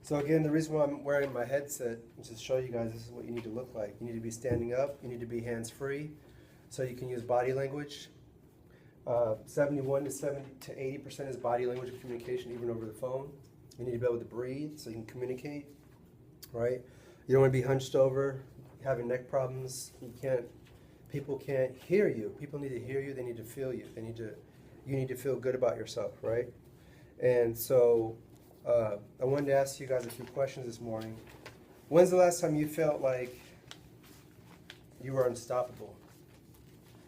So again, the reason why I'm wearing my headset is to show you guys this is what you need to look like. You need to be standing up. You need to be hands-free, so you can use body language. 71 to 70 to 80% is body language communication, even over the phone. You need to be able to breathe so you can communicate, right? You don't want to be hunched over, having neck problems. People can't hear you. People need to hear you. They need to feel you. You need to feel good about yourself, right? And so I wanted to ask you guys a few questions this morning. When's the last time you felt like you were unstoppable?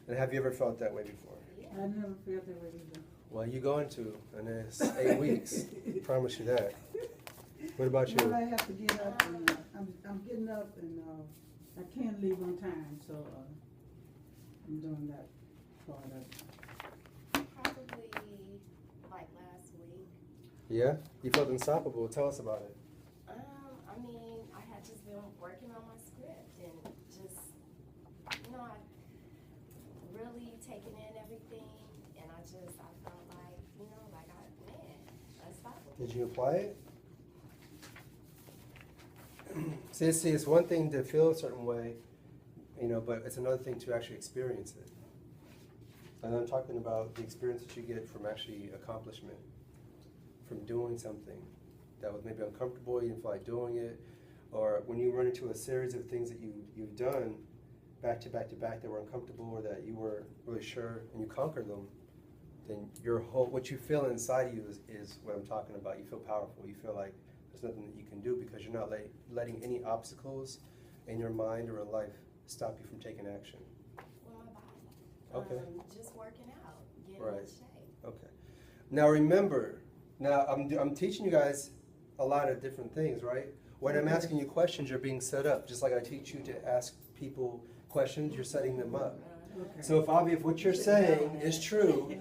And have you ever felt that way before? I never felt that way either. Well, you're going to, and it's 8 weeks. I promise you that. What about you? Well, I have to get up, and I'm getting up, and I can't leave on time, so I'm doing that part of it. Probably like last week. Yeah? You felt unstoppable. Tell us about it. I mean, I had just been working on my script and just, I really taking in everything, and I felt like, unstoppable. Did you apply it? See, it's one thing to feel a certain way, but it's another thing to actually experience it. And I'm talking about the experience that you get from actually accomplishment, from doing something that was maybe uncomfortable, you didn't feel like doing it, or when you run into a series of things that you've done back to back to back that were uncomfortable or that you were really sure and you conquered them, then what you feel inside you is what I'm talking about. You feel powerful. You feel like there's nothing that you can do because you're not letting any obstacles in your mind or in life stop you from taking action. Well, my body. Okay. Just working out, getting Right. in shape. Okay. Now remember, I'm teaching you guys a lot of different things, right? When I'm asking you questions, you're being set up. Just like I teach you to ask people questions, you're setting them up. Okay. So if what you're saying is true,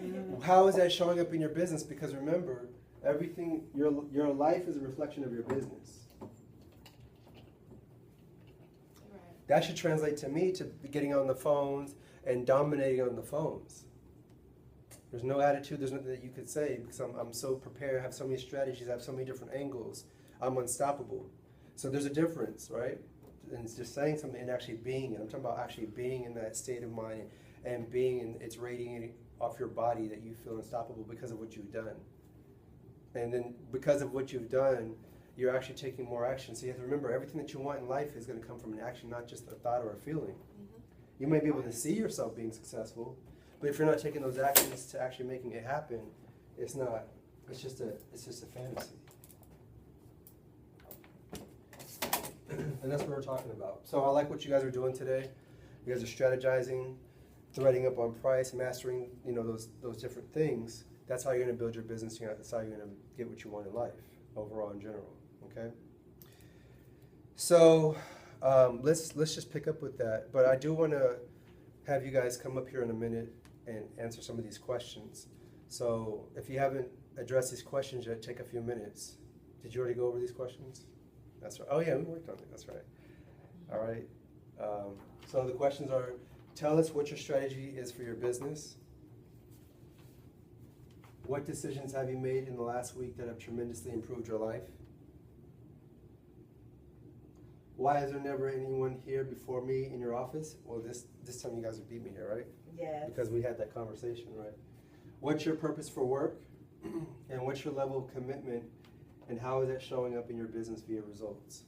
how is that showing up in your business? Because remember, everything, your life is a reflection of your business. Right. That should translate to me to getting on the phones and dominating on the phones. There's no attitude, there's nothing that you could say because I'm so prepared, I have so many strategies, I have so many different angles. I'm unstoppable. So there's a difference, right? And it's just saying something and actually being it. I'm talking about actually being in that state of mind and being in, it's radiating off your body that you feel unstoppable because of what you've done. And then because of what you've done, you're actually taking more action. So you have to remember, everything that you want in life is going to come from an action, not just a thought or a feeling. Mm-hmm. You may be able to see yourself being successful, but if you're not taking those actions to actually making it happen, it's just a fantasy. And that's what we're talking about. So I like what you guys are doing today. You guys are strategizing, threading up on price, mastering, those different things. That's how you're going to build your business. That's how you're going to get what you want in life, overall in general. Okay. So let's just pick up with that. But I do want to have you guys come up here in a minute and answer some of these questions. So if you haven't addressed these questions yet, take a few minutes. Did you already go over these questions? That's right. Oh yeah, we worked on it. That's right. All right. So the questions are: tell us what your strategy is for your business. What decisions have you made in the last week that have tremendously improved your life? Why is there never anyone here before me in your office? Well, this time you guys would beat me here, right? Yes. Because we had that conversation, right? What's your purpose for work? And what's your level of commitment? And how is that showing up in your business via results?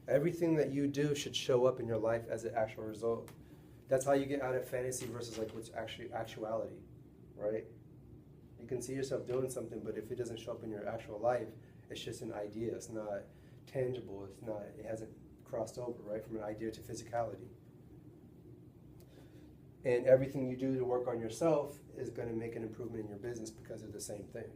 Everything that you do should show up in your life as an actual result. That's how you get out of fantasy versus like what's actually actuality, right? You can see yourself doing something, but if it doesn't show up in your actual life, it's just an idea. It's not tangible. It hasn't crossed over, right, from an idea to physicality. And everything you do to work on yourself is going to make an improvement in your business because of the same thing.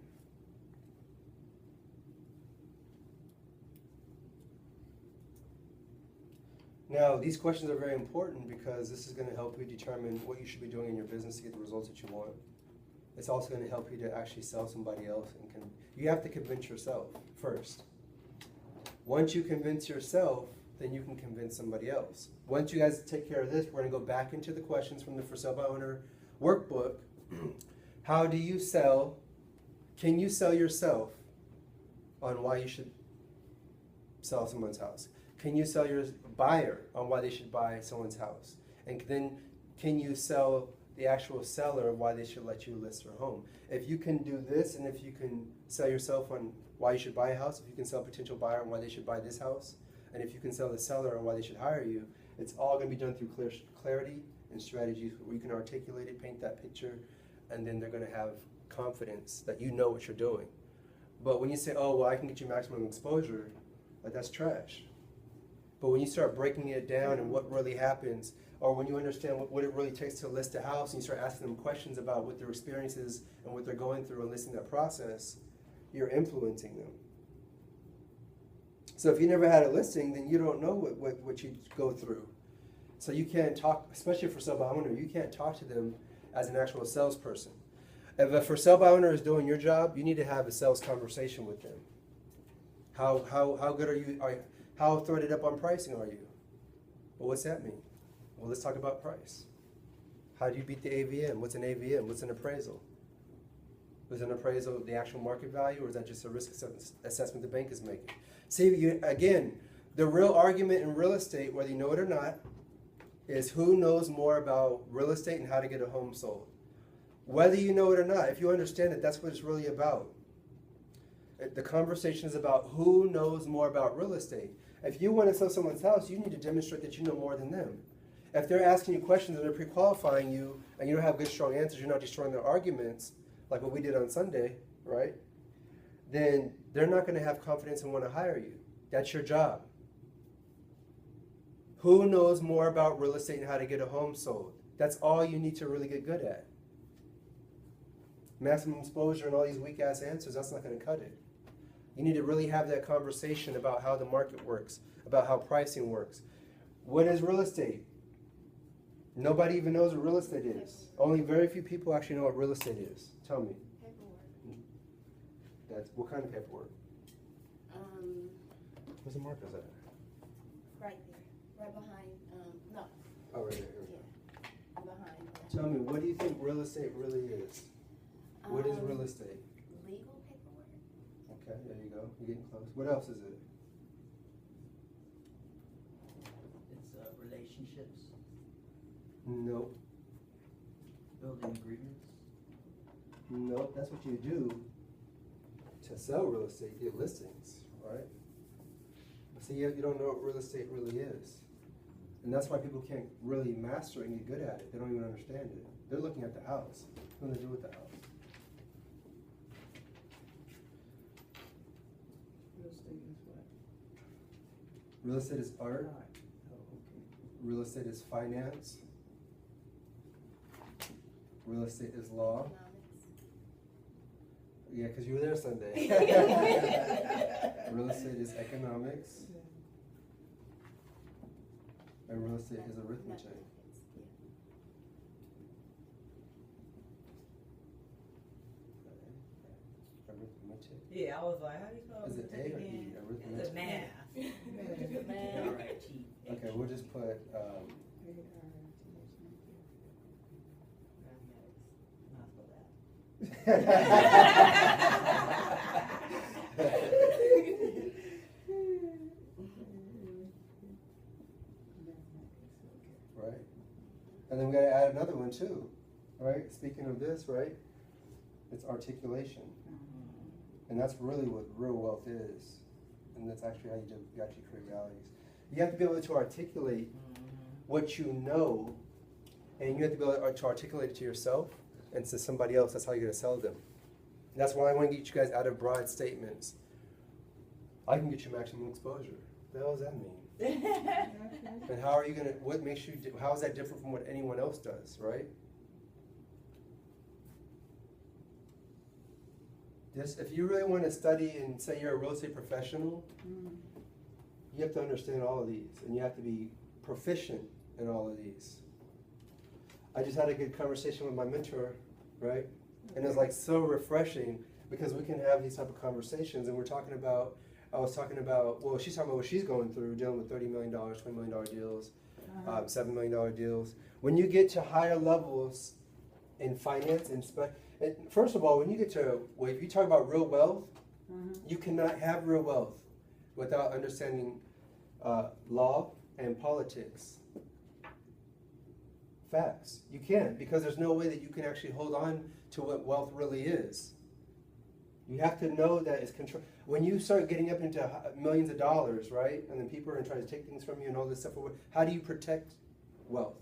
Now, these questions are very important because this is going to help you determine what you should be doing in your business to get the results that you want. It's also going to help you to actually sell somebody else. You have to convince yourself first. Once you convince yourself, then you can convince somebody else. Once you guys take care of this, we're going to go back into the questions from the For Sale by Owner workbook. How do you sell? Can you sell yourself on why you should sell someone's house? Can you sell your buyer on why they should buy someone's house? And then can you sell the actual seller why they should let you list their home? If you can do this, and if you can sell yourself on why you should buy a house, if you can sell a potential buyer on why they should buy this house, and if you can sell the seller on why they should hire you, it's all going to be done through clarity and strategies where you can articulate it, paint that picture, and then they're going to have confidence that you know what you're doing. But when you say, oh, well, I can get you maximum exposure, like, that's trash. But when you start breaking it down and what really happens, or when you understand what it really takes to list a house, and you start asking them questions about what their experience is and what they're going through and listing that process, you're influencing them. So if you never had a listing, then you don't know what you go through. So you can't talk, especially for sell by owner, you can't talk to them as an actual salesperson. If a for sale by owner is doing your job, you need to have a sales conversation with them. How good are you? How threaded up on pricing are you? Well, what's that mean? Well, let's talk about price. How do you beat the AVM? What's an AVM? What's an appraisal? Was an appraisal the actual market value, or is that just a risk assessment the bank is making? See, again, the real argument in real estate, whether you know it or not, is who knows more about real estate and how to get a home sold. Whether you know it or not, if you understand it, that's what it's really about. The conversation is about who knows more about real estate. If you want to sell someone's house, you need to demonstrate that you know more than them. If they're asking you questions and they're pre-qualifying you and you don't have good, strong answers, you're not destroying their arguments, like what we did on Sunday, right? Then they're not going to have confidence and want to hire you. That's your job. Who knows more about real estate and how to get a home sold? That's all you need to really get good at. Maximum exposure and all these weak-ass answers, that's not going to cut it. You need to really have that conversation about how the market works, about how pricing works. What is real estate? Nobody even knows what real estate is. Only very few people actually know what real estate is. Tell me. Paperwork. That's what kind of paperwork? Where's the markers at? Right there, right behind, no, Oh, right there. yeah, behind. Tell me, what do you think real estate really is? What is real estate? Legal paperwork. Okay, there you go. You're getting close. What else is it? It's relationships, Nope. building agreements. Nope. That's what you do to sell real estate. Get listings, right? But see, you don't know what real estate really is. And that's why people can't really master it and get good at it. They don't even understand it. They're looking at the house. What do they do with the house? Real estate is what? Real estate is art. Oh, okay. Real estate is finance. Real estate is law. Economics. Yeah, because you were there Sunday. Real estate is economics. And real estate is arithmetic. Mathematics, yeah. Arithmetic. Yeah, I was like, how do you spell Is it A or E? again? Arithmetic. It's math. Math. R-I-T-H. Okay, we'll just put, right? And then we gotta add another one too, right? Speaking of this, right? It's articulation. And that's really what real wealth is. And that's actually how you actually create realities. You have to be able to articulate what you know, and you have to be able to articulate it to yourself and to somebody else. That's how you're going to sell them. And that's why I want to get you guys out of broad statements. I can get you maximum exposure. What the hell does that mean? And how are you going to, what makes you, how is that different from what anyone else does, right? If you really want to study and say you're a real estate professional, you have to understand all of these, and you have to be proficient in all of these. I just had a good conversation with my mentor, right? And it was like so refreshing because we can have these type of conversations, and I was talking about, well, she's talking about what she's going through, dealing with $30 million, $20 million deals, $7 million deals. When you get to higher levels in finance, and first of all, when you get to, well, if you talk about real wealth, you cannot have real wealth without understanding law and politics. Facts. You can't, because there's no way that you can actually hold on to what wealth really is. You have to know that it's control. When you start getting up into millions of dollars, right, and then people are trying to take things from you and all this stuff, how do you protect wealth?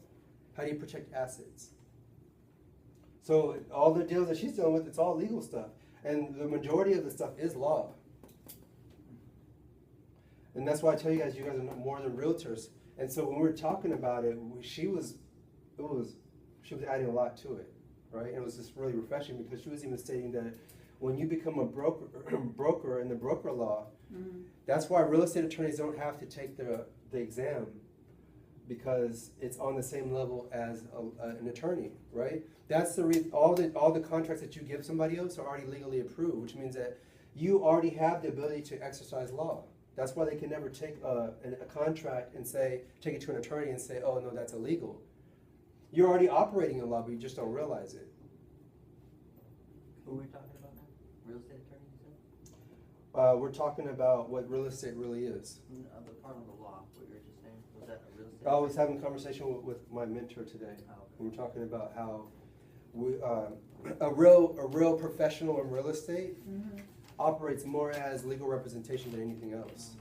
How do you protect assets? So all the deals that she's dealing with, it's all legal stuff. And the majority of the stuff is law. And that's why I tell you guys are more than realtors. And so when we were talking about it, she was adding a lot to it, right? And it was just really refreshing, because she was even stating that when you become a broker in the broker law, that's why real estate attorneys don't have to take the exam, because it's on the same level as an attorney, right? That's the reason. All the contracts that you give somebody else are already legally approved, which means that you already have the ability to exercise law. That's why they can never take a contract and take it to an attorney and say, oh no, that's illegal. You're already operating in law, but you just don't realize it. Who are we talking about now? Real estate attorney, you said? We're talking about what real estate really is. The part on the law, what you were just saying, was that a real estate? I was having a conversation with my mentor today. Oh, okay. We were talking about how a real professional in real estate operates more as legal representation than anything else.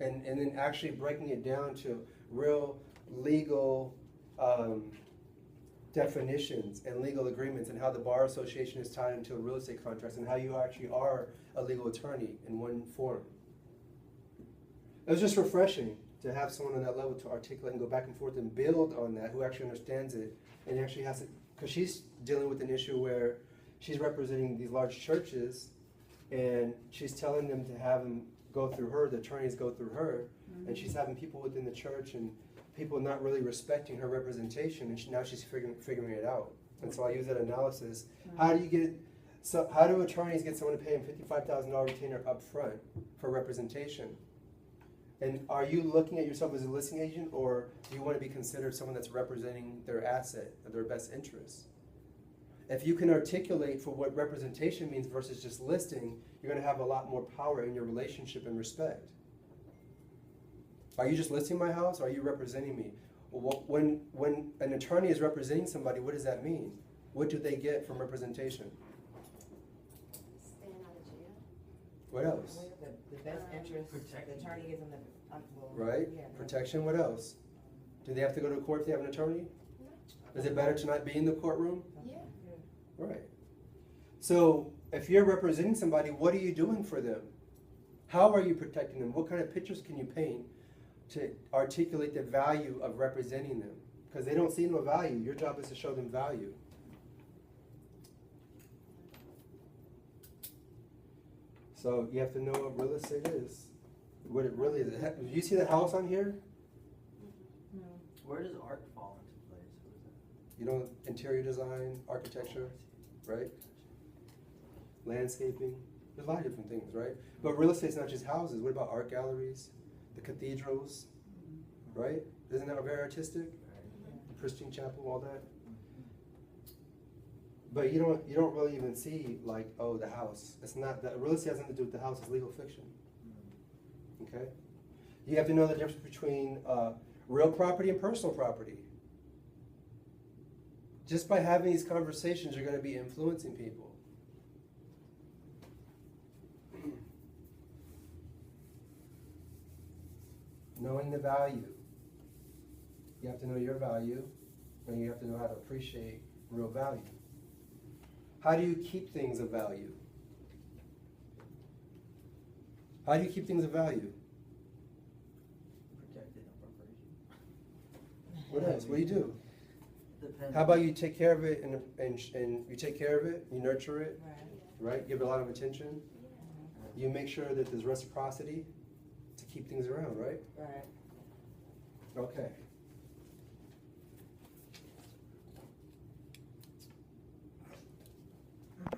And then actually breaking it down to real legal definitions and legal agreements, and how the Bar Association is tied into real estate contracts, and how you actually are a legal attorney in one form. It was just refreshing to have someone on that level to articulate and go back and forth and build on that, who actually understands it and actually has to, because she's dealing with an issue where she's representing these large churches, and she's telling them to have them go through her, the attorneys go through her, and she's having people within the church and people not really respecting her representation, and now she's figuring it out. And so I use that analysis. How do attorneys get someone to pay them $55,000 retainer up front for representation? And are you looking at yourself as a listing agent, or do you want to be considered someone that's representing their asset or their best interests? If you can articulate for what representation means versus just listing, you're going to have a lot more power in your relationship and respect. Are you just listing my house, or are you representing me? When an attorney is representing somebody, what does that mean? What do they get from representation? Staying out of jail. What else? The best interest, Protecting. the attorney gives them the, Right? yeah. Protection, what else? Do they have to go to court if they have an attorney? No. Is it better to not be in the courtroom? Yeah. Right. So if you're representing somebody, what are you doing for them? How are you protecting them? What kind of pictures can you paint to articulate the value of representing them? Because they don't see no value. Your job is to show them value. So you have to know what real estate is, what it really is. Do you see the house on here? No. Where does art fall into place? What is that? You know, interior design, architecture, right? Landscaping. There's a lot of different things, right? But real estate's not just houses. What about art galleries, the cathedrals, right? Isn't that very artistic? The Pristine Chapel, all that. But you don't really even see like, oh, the house. It's not that real estate has nothing to do with the house. It's legal fiction. Okay. You have to know the difference between real property and personal property. Just by having these conversations, you're going to be influencing people. Knowing the value. You have to know your value, and you have to know how to appreciate real value. How do you keep things of value? How do you keep things of value? Protected appropriation. What else? What do you do? Depends. How about you take care of it and you take care of it, you nurture it, Right. right? Give it a lot of attention. You make sure that there's reciprocity to keep things around, right? Right. Okay.